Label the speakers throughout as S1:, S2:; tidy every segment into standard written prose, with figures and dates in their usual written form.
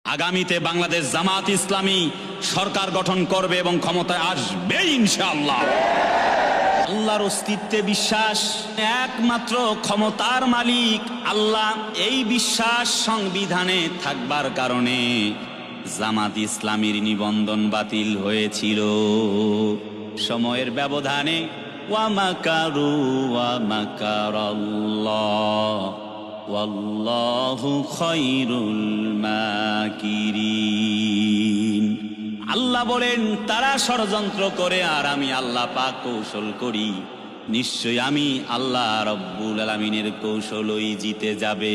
S1: আগামীতে বাংলাদেশ জামাত ইসলামী সরকার গঠন করবে এবং ক্ষমতায় আসবে ইনশাআল্লাহ। আল্লাহর অস্তিত্বে বিশ্বাস, একমাত্র ক্ষমতার মালিক আল্লাহ, এই বিশ্বাস সংবিধানে থাকবার কারণে জামাত ইসলামীর নিবন্ধন বাতিল হয়েছিল সময়ের ব্যবধানে। ওয়া মাকারু ওয়া মাকারাল্লাহ ওয়াল্লাহু খায়রুল মাকিরিন। আল্লাহ বলেন, তারা ষড়যন্ত্র করে আর আমি আল্লাহ পাক কৌশল করি, নিশ্চয় আমি আল্লাহ রব্বুল আলামিনের কৌশলই জিতে যাবে।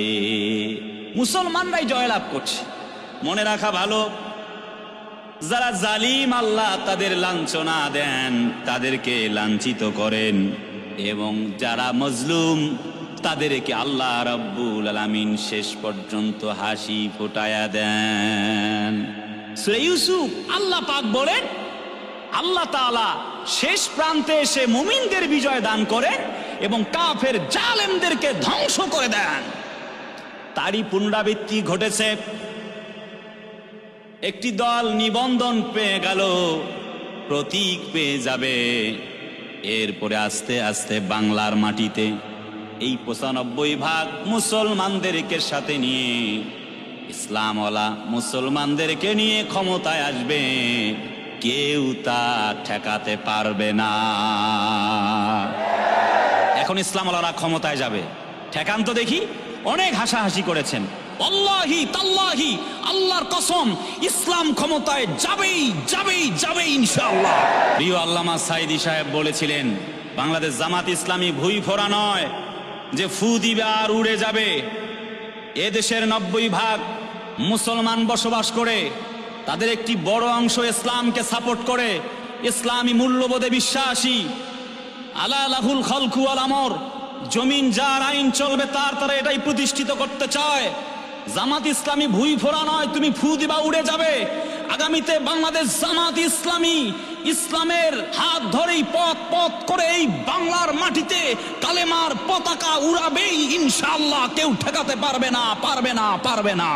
S1: মুসলমানরাই জয়লাভ করছে। মনে রাখা ভালো, যারা জালিম আল্লাহ তাদের লাঞ্ছনা দেন, তাদেরকে লাঞ্ছিত করেন, এবং যারা মজলুম তাদেরকে আল্লাহ রব্বুল আলামিন শেষ পর্যন্ত হাসি ফোটায়া দেন। সূরা ইউসুফ আল্লাহ পাক বলেন, আল্লাহ তাআলা শেষ প্রান্তে এসে মুমিনদের বিজয় দান করেন এবং কাফের জালেমদেরকে ধ্বংস করে দেন। তারই পুনরাবৃত্তি ঘটেছে। একটি দল নিবন্ধন পেয়ে গেল, প্রতীক পেয়ে যাবে, এরপরে আস্তে আস্তে বাংলার মাটিতে এই 95% মুসলমানদেরকে সাথে নিয়ে, ইসলামওয়ালা মুসলমানদেরকে নিয়ে ক্ষমতায় আসবে। কেউ তা ঠেকাতে পারবে না। এখন ইসলামওয়ালারা ক্ষমতায় যাবে, ঠেকান তো দেখি। অনেক হাসাহাসি করেছেন, আল্লাহি তাল্লাহি, আল্লাহর কসম, ইসলাম ক্ষমতায় যাবেই যাবেই যাবেই ইনশাআল্লাহ। প্রিয় আল্লামা সাঈদী সাহেব বলেছিলেন, বাংলাদেশ জামাত ইসলামী ভুই ফোড়া নয় যে ফু দিবে আর উড়ে যাবে। এদেশের 90% মুসলমান বসবাস করে, তাদের একটি বড় অংশ ইসলামকে সাপোর্ট করে, ইসলামী মূল্যবোধে বিশ্বাসী। আলা লাহুল খালকু ওয়াল আমর, জমিন যার, আইন চলবে তার, তারা এটাই প্রতিষ্ঠিত করতে চায়। জামাত ইসলামী ভুই ফোড়া নয়, তুমি ফু দিবা উড়ে যাবে। আগামীতে বাংলাদেশ জামাত ইসলামী ইসলামের হাত ধরেই পথ পথ করে এই বাংলার মাটিতে কালেমার পতাকা উড়াবেই ইনশাআল্লাহ। কেউ ঠেকাতে পারবে না, পারবে না, পারবে না।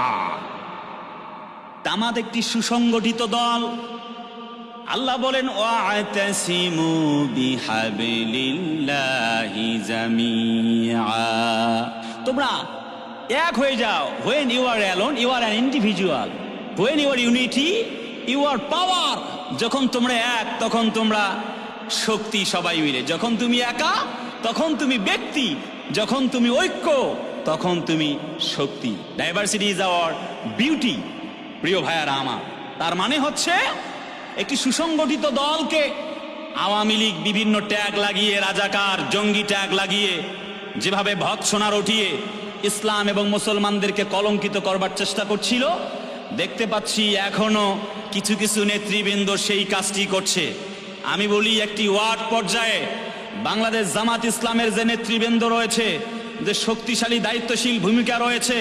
S1: জামাত একটি সুসংগঠিত দল। আল্লাহ বলেন, ওয়া'তাসিমু বিহাবলিল্লাহি জামিআ, তোমরা এক হয়ে যাও। when you are alone you are an individual, when you are unity you are power। যখন তোমরা এক তখন তোমরা শক্তি সবাই মিলে, যখন তুমি একা তখন তুমি ব্যক্তি, যখন তুমি ঐক্য তখন তুমি শক্তি। Diversity is our beauty. প্রিয় ভাইয়ারা আমার, তার মানে হচ্ছে একটি সুসংগঠিত দলকে আওয়ামী লীগ বিভিন্ন ট্যাগ লাগিয়ে, রাজাকার, জঙ্গি ট্যাগ লাগিয়ে, যেভাবে ভৎসনা রটিয়ে ইসলাম এবং মুসলমানদেরকে কলঙ্কিত করবার চেষ্টা করছিল, দেখতে পাচ্ছি এখনো কিছু কিছু নেতৃবৃন্দ সেই কাজটি করছে। আমি বলি, একটি ওয়ার্ড পর্যায়ে বাংলাদেশ জামাত ইসলামের যে নেতৃবৃন্দ রয়েছে, যে শক্তিশালী দায়িত্বশীল ভূমিকা রয়েছে,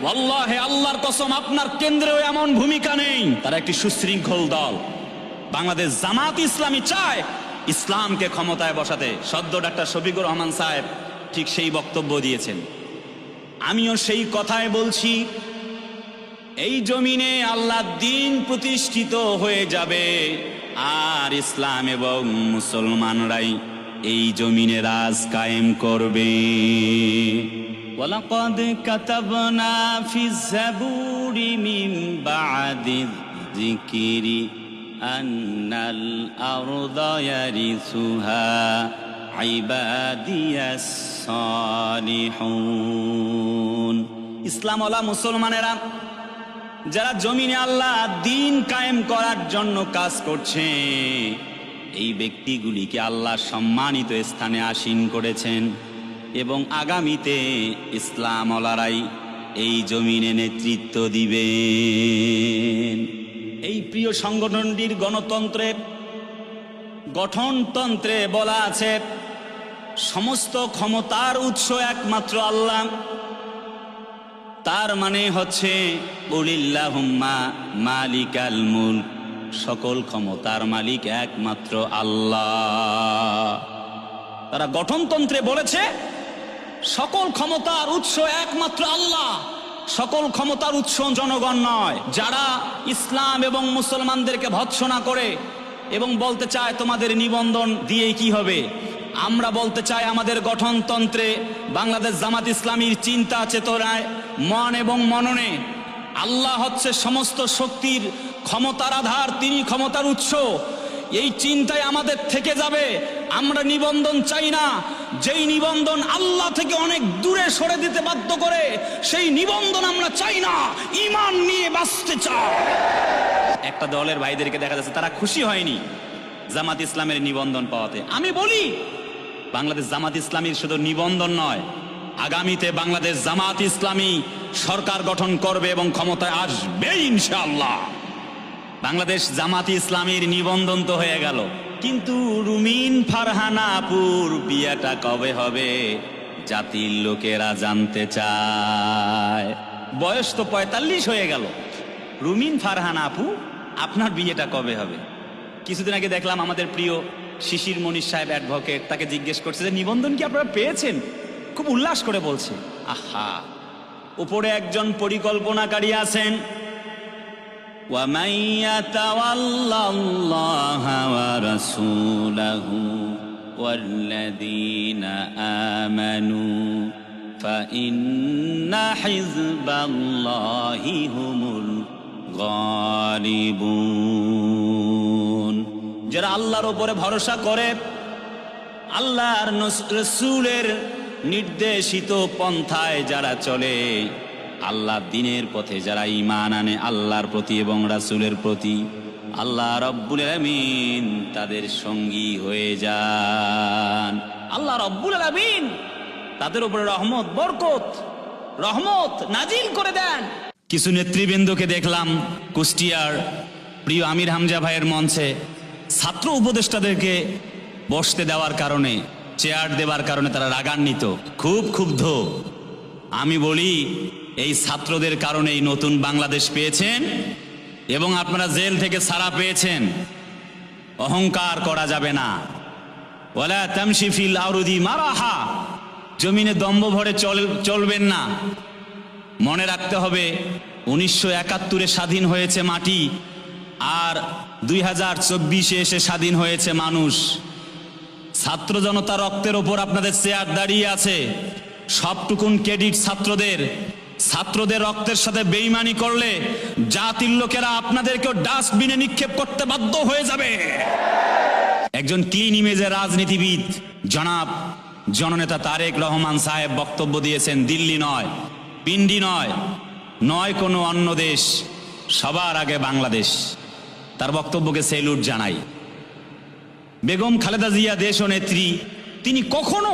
S1: ওয়াল্লাহি আল্লাহর কসম আপনার কেন্দ্রেও এমন ভূমিকা নেই। তারা একটি সুশৃঙ্খল দল। বাংলাদেশ জামাত ইসলামী চায় ইসলামকে ক্ষমতায় বসাতে। সদ্য ডাক্তার শফিকুর রহমান সাহেব ঠিক সেই বক্তব্য দিয়েছেন। আমিও সেই কথাই বলছি, এই জমিনে আল্লাহর দ্বীন প্রতিষ্ঠিত হয়ে যাবে, আর ইসলাম এবং মুসলমানরাই এই জমিনে রাজ কায়েম করবে। ওয়ালাকাদ কাতাবনা ফিজ যাবুরি মিন বা'দিয যিকরি আন্নাল আরদা ইয়ারিসুহা ইবাদিয়াস সালিহুন। ইসলামওয়ালা মুসলমানেরা যারা জমিনে আল্লাহ দ্বীন কায়েম করার জন্য কাজ করছে, এই ব্যক্তিগুলিকে আল্লাহ সম্মানিত স্থানে আসীন করেছেন, এবং আগামীতে ইসলামওয়ালারাই এই জমিনে নেতৃত্ব দিবেন। এই প্রিয় সংগঠনটির গঠনতন্ত্রে বলা আছে, সমস্ত ক্ষমতার উৎস একমাত্র আল্লাহ। তার মানে হচ্ছে কুলিল্লাহুম্মা মালিকাল মুলক, সকল ক্ষমতার মালিক একমাত্র আল্লাহ। তারা গঠনতন্ত্রে বলেছে সকল ক্ষমতার উৎস একমাত্র আল্লাহ, সকল ক্ষমতার উৎস জনগণ নয়। যারা ইসলাম এবং মুসলমানদেরকে ভৎসনা করে এবং বলতে চায় তোমাদের নিবন্ধন দিয়ে কি হবে, আমরা বলতে চাই আমাদের গঠনতন্ত্রে বাংলাদেশ জামাত ইসলামীর চিন্তা চেতনায় মন এবং মননে আল্লাহ হচ্ছে সমস্ত শক্তির ক্ষমতার আধার, তিনি ক্ষমতার উৎস, এই চিন্তায় আমাদের থেকে যাবে। আমরা নিবন্ধন চাই না, যেই নিবন্ধন আল্লাহ থেকে অনেক দূরে সরে দিতে বাধ্য করে সেই নিবন্ধন আমরা চাই না, ঈমান নিয়ে বাঁচতে চাই। একটা দলের ভাইদেরকে দেখা যাচ্ছে তারা খুশি হয়নি জামাত ইসলামের নিবন্ধন পাওয়াতে। আমি বলি বাংলাদেশ জামাত ইসলামীর শুধু নিবন্ধন নয়, আগামীতে বাংলাদেশ জামাত ইসলামী সরকার গঠন করবে এবং ক্ষমতায় আসবে ইনশাআল্লাহ। বাংলাদেশ জামাত ইসলামীর নিবন্ধন তো হয়ে গেল, কিন্তু রুমিন ফারহানা আপুর বিয়েটা কবে হবে জাতির লোকেরা জানতে চায়। বয়স তো 45 হয়ে গেল। রুমিন ফারহানা আপু, আপনার বিয়েটা কবে হবে? কিছুদিন আগে দেখলাম আমাদের প্রিয় শিশির মনির সাহেব অ্যাডভোকেট, তাকে জিজ্ঞেস করছে যে নিবন্ধন কি আপনারা পেয়েছেন? খুব উল্লাস করে বলছে, আহা, উপরে একজন পরিকল্পনাকারী আছেন। وَمَن يَتَوَلَّ اللَّهَ وَرَسُولَهُ وَالَّذِينَ آمَنُوا فَإِنَّ حِزْبَ اللَّهِ هُمُ الْغَالِبُونَ। যারা আল্লাহর উপরে ভরসা করে, আল্লাহর রাসূলের নির্দেশিত পন্থায় যারা চলে, আল্লাহ দিনের পথে যারা ঈমান আনে আল্লাহর প্রতি এবং রাসূলের প্রতি, আল্লাহ রাব্বুল আলামিন তাদের সঙ্গী হয়ে যান। আল্লাহ রাব্বুল আলামিন তাদের উপরে রহমত, বরকত, রহমত নাজিল করে দেন। কিছু নেতৃবৃন্দকে দেখলাম কুষ্টিয়ার প্রিয় আমির হামজা ভাইয়ের মঞ্চে ছাত্র উপদেষ্টাদেরকে বসতে দেওয়ার কারণে, চেয়ার দেওয়ার কারণে তারা রাগান্বিত, খুব ক্ষুব্ধ। আমি বলি এই ছাত্রদের কারণেই নতুন বাংলাদেশ পেয়েছেন এবং আপনারা জেল থেকে ছাড়া পেয়েছেন। অহংকার করা যাবে না। ওয়ালা তামশি ফিল আরদি মারাহা, জমিনে দম্ভ ভরে চলবেন না। মনে রাখতে হবে 1971-এ স্বাধীন হয়েছে মাটি, আর 2024-এ এসে স্বাধীন হয়েছে মানুষ। ছাত্র জনতা রক্তের ওপর আপনাদের চেয়ার দাঁড়িয়ে আছে। সবটুকুন ক্রেডিট ছাত্রদের। ছাত্রদের রক্তের সাথে বেঈমানি করলে জাতির লোকেরা আপনাদেরকেও ডাস্টবিনে নিক্ষেপ করতে বাধ্য হয়ে যাবে। একজন ক্লিন ইমেজের রাজনীতিবিদ জনাব জননেতা তারেক রহমান সাহেব বক্তব্য দিয়েছেন, দিল্লি নয়, পিন্ডি নয়, নয় কোনো অন্য দেশ, সবার আগে বাংলাদেশ। তার বক্তব্যকে সেলুট জানাই। বেগম খালেদা জিয়া দেশনেত্রী, তিনি কখনো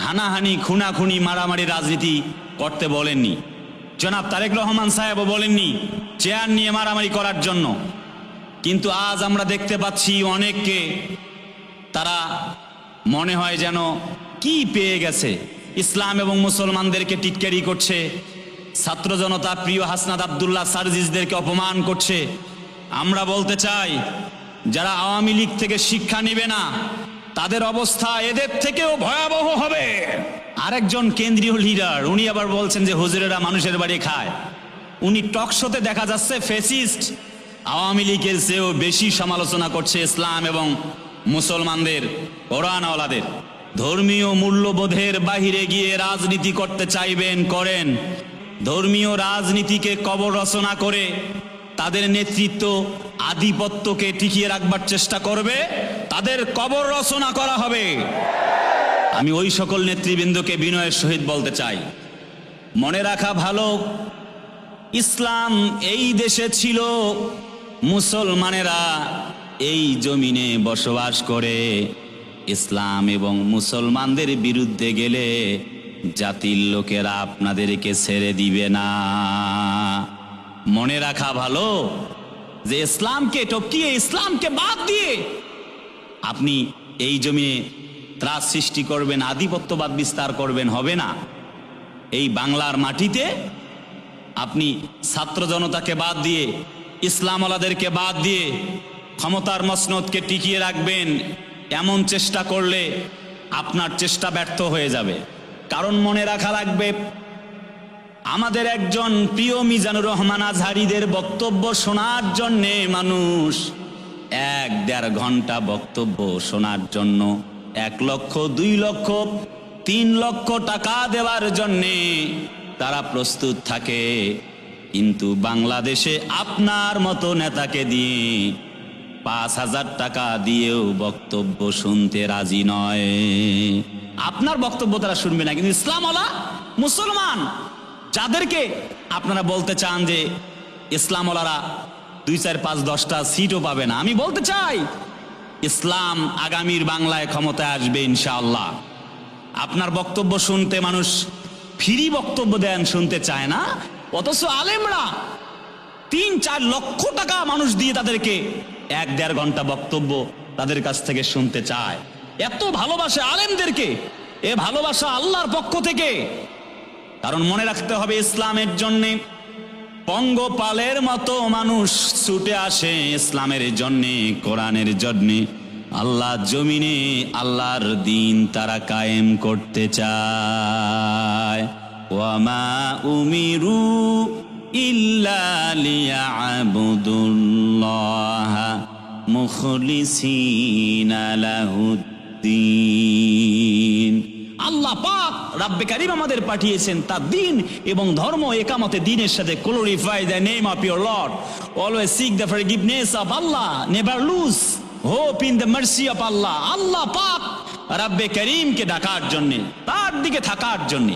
S1: হানাহানি, খুনাখুনি, মারামারি রাজনীতি করতে বলেননি। জনাব তারেক রহমান সাহেবও বলেননি চেয়ার নিয়ে মারামারি করার জন্য। কিন্তু আজ আমরা দেখতে পাচ্ছি অনেককে, তারা মনে হয় যেন কি পেয়ে গেছে, ইসলাম এবং মুসলমানদেরকে টিটকারি করছে, ছাত্র জনতা প্রিয় হাসনাত আব্দুল্লাহ সার্জিসদেরকে অপমান করছে। আমরা বলতে চাই, যারা আওয়ামী লীগ থেকে শিক্ষা নিবে না তাদের অবস্থা এদের থেকেও ভয়াবহ হবে। আরেকজন কেন্দ্রীয় লিডার, উনি আবার বলছেন যে হুজুরেরা মানুষের বাড়ি খায়। উনি টকশোতে দেখা যাচ্ছে ফ্যাসিস্ট আওয়ামী লীগের চেয়েও বেশি সমালোচনা করছে ইসলাম এবং মুসলমানদের, কোরআনওয়ালাদের। ধর্মীয় মূল্যবোধের বাহিরে গিয়ে রাজনীতি করতে চাইবেন করেন, ধর্মীয় রাজনীতিকে কবর রচনা করে তাদের নেতৃত্ব আধিপত্যকে টিকিয়ে রাখবার চেষ্টা করবে, তাদের কবর রচনা করা হবে। আমি ওই সকল নেতৃবৃন্দকে বিনয়ের সহিত বলতে চাই, মনে রাখা ভালো, ইসলাম এই দেশে ছিল, মুসলমানেরা এই জমিনে বসবাস করে। ইসলাম এবং মুসলমানদের বিরুদ্ধে গেলে জাতির লোকেরা আপনাদেরকে ছেড়ে দিবে না। মনে রাখা ভালো যে ইসলামকে টপকিয়ে, ইসলামকে বাদ দিয়ে আপনি এই জমিনে ত্রাস সৃষ্টি করবেন, আধিপত্যবাদ বিস্তার করবেন, হবে না। এই বাংলার মাটিতে আপনি ছাত্র জনতাকে বাদ দিয়ে, ইসলামওয়ালাদেরকে বাদ দিয়ে ক্ষমতার মসনদকে টিকিয়ে রাখবেন, এমন চেষ্টা করলে আপনার চেষ্টা ব্যর্থ হয়ে যাবে। কারণ মনে রাখা লাগবে, আমাদের একজন প্রিয় মিজানুর রহমান আজহারীদের বক্তব্য শোনার জন্যে মানুষ 1-1.5 ঘন্টা বক্তব্য শোনার জন্য 1 লক্ষ 2 লক্ষ 3 লক্ষ টাকা দেওয়ার জন্যে তারা প্রস্তুত থাকে। কিন্তু বাংলাদেশে আপনার মতো নেতাকে দিয়ে 5,000 টাকা দিয়েও বক্তব্য শুনতে রাজি নয়। আপনার বক্তব্য তারা শুনবে না, কিন্তু ইসলামওয়ালা মুসলমান যাদেরকে আপনারা বলতে চান যে ইসলামওয়ালারা 2, 4, 5, 10টা সিটও পাবে না, আমি বলতে চাই ইসলাম আগামীর বাংলায় ক্ষমতায় আসবে ইনশাআল্লাহ। আপনার বক্তব্য শুনতে মানুষ ফ্রি বক্তব্য দেন, শুনতে চায় না, অথচ আলেমরা 3-4 লক্ষ টাকা মানুষ দিয়ে তাদেরকে 1-1.5 ঘন্টা বক্তব্য তাদের কাছ থেকে শুনতে চায়। এত ভালোবাসে আলেমদেরকে, এ ভালোবাসা আল্লাহর পক্ষ থেকে। কারণ মনে রাখতে হবে, ইসলামের জন্যে পঙ্গপালের মতো মানুষ ছুটে আসে, ইসলামের জন্যে, কোরআনের জন্যে, আল্লাহ জমিনে আল্লাহর দিন তারা কায়েম করতে চায়। ওয়ামা উমিরু ইল্লা লিয়াবুদুল্লাহা মুখলিসিনা লাহুদ্দিন। আল্লাহ পাক রাব্বে কারীম আমাদের পাঠিয়েছেন তার দিন এবং ধর্ম একামতে দিনের সাথে glorify the name of your Lord, always seek the forgiveness of Allah, never lose hope in the mercy of Allah। আল্লাহ পাক রাব্বে কারীমকে ডাকার জন্য, তার দিকে থাকার জন্য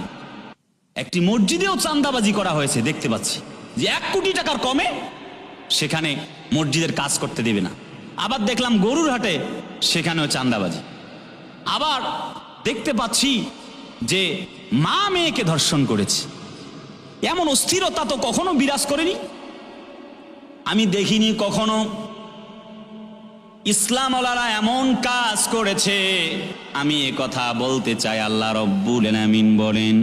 S1: একটি মসজিদেও চাঁদাবাজি করা হয়েছে, দেখতে পাচ্ছি যে 1 কোটি টাকার কমে সেখানে মসজিদের কাজ করতে দেবে না। আবার দেখলাম গরুর হাটে, সেখানেও চাঁদাবাজি। আবার দেখতে পাচ্ছি যে মা মেয়েকে ধর্ষণ করেছে। এমন অস্থিরতা তো কখনো বিরাজ করেনি, আমি দেখিনি কখনো। ইসলামওয়ালারা এমন কাজ করেছে, আমি এ কথা বলতে চাই, আল্লাহ রব্বুল আলামিন বলেন,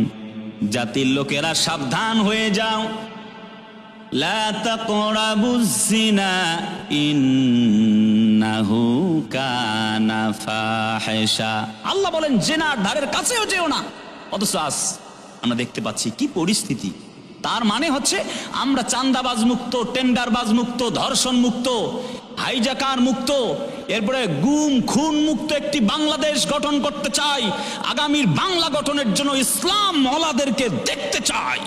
S1: জাতির লোকেরা সাবধান হয়ে যাও, লা তাকরাবুজ জিনা ইন্নাহু কানা ফাহিশা। আল্লাহ বলেন জিনার ধারের কাছেও যেও না। অথচ আজ আমরা দেখতে পাচ্ছি কি পরিস্থিতি। তার মানে হচ্ছে আমরা চাঁদাবাজ মুক্ত, টেন্ডারবাজ মুক্ত, ধর্ষণ মুক্ত, হাইজাকার মুক্ত, এরপরে গুম খুন মুক্ত একটি বাংলাদেশ গঠন করতে চাই। আগামীর বাংলা গঠনের জন্য ইসলাম ওয়ালাদেরকে দেখতে চাই।